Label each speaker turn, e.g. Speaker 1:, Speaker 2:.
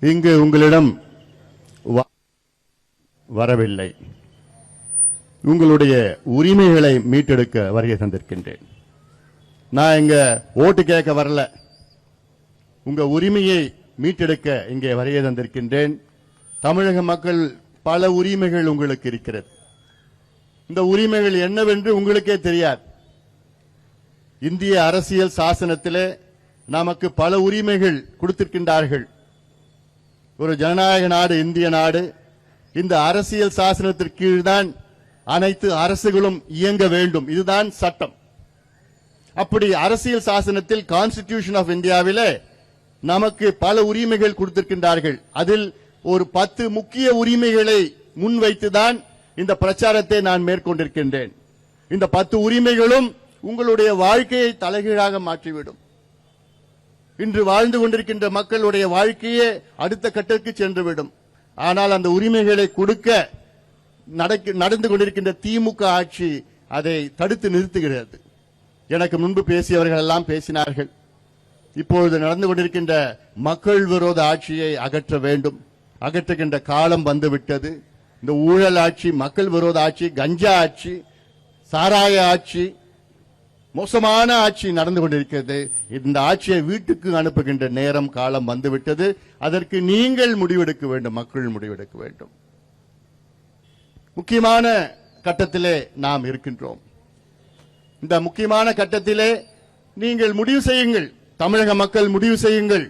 Speaker 1: இங்கு உங்களிடம் வரவில்லை. உங்களுடைய உரிமைகளை மீட்டெடுக்க வருகை தந்திருக்கின்றேன். நான் இங்க ஓட்டு கேட்க வரல, உங்க உரிமையை மீட்டெடுக்க இங்கே வருகை தந்திருக்கின்றேன். தமிழக மக்கள் பல உரிமைகள் உங்களுக்கு இருக்கிறது. இந்த உரிமைகள் என்னவென்று உங்களுக்கே தெரியாது. இந்திய அரசியல் சாசனத்திலே நமக்கு பல உரிமைகள் கொடுத்திருக்கின்றார்கள். ஒரு ஜனநாயக நாடு இந்திய நாடு. இந்த அரசியல் சாசனத்திற்கு கீழ்தான் அனைத்து அரசுகளும் இயங்க வேண்டும். இதுதான் சட்டம். அப்படி அரசியல் சாசனத்தில் கான்ஸ்டிடியூஷன் ஆஃப் இந்தியாவிலே நமக்கு பல உரிமைகள் கொடுத்திருக்கின்றார்கள். அதில் ஒரு 10 முக்கிய உரிமைகளை முன்வைத்துதான் இந்த பிரச்சாரத்தை நான் மேற்கொண்டிருக்கின்றேன். இந்த 10 உரிமைகளும் உங்களுடைய வாழ்க்கையை தலைகீழாக மாற்றிவிடும். இன்று வாழ்ந்து கொண்டிருக்கின்ற மக்களுடைய வாழ்க்கையே அடுத்த கட்டத்துக்கு சென்றுவிடும். ஆனால் அந்த உரிமைகளை கொடுக்க நடந்து கொண்டிருக்கின்ற திமுக ஆட்சி அதை தடுத்து நிறுத்துகிறது. எனக்கு முன்பு பேசியவர்கள் எல்லாம் பேசினார்கள். இப்பொழுது நடந்து கொண்டிருக்கின்ற மக்கள் விரோத ஆட்சியை அகற்ற வேண்டும். அகற்றுகின்ற காலம் வந்துவிட்டது. இந்த ஊழல் ஆட்சி, மக்கள் விரோத ஆட்சி, கஞ்சா ஆட்சி, சாராய ஆட்சி, மோசமான ஆட்சி நடந்து கொண்டிருக்கிறது. இந்த ஆட்சியை வீட்டுக்கு அனுப்புகின்ற நேரம் காலம் வந்துவிட்டது. அதற்கு நீங்கள் முடிவெடுக்க வேண்டும், மக்கள் முடிவெடுக்க வேண்டும். முக்கியமான கட்டத்திலே நாம் இருக்கின்றோம். இந்த முக்கியமான கட்டத்திலே நீங்கள் முடிவு செய்யுங்கள். தமிழக மக்கள் முடிவு செய்யுங்கள்.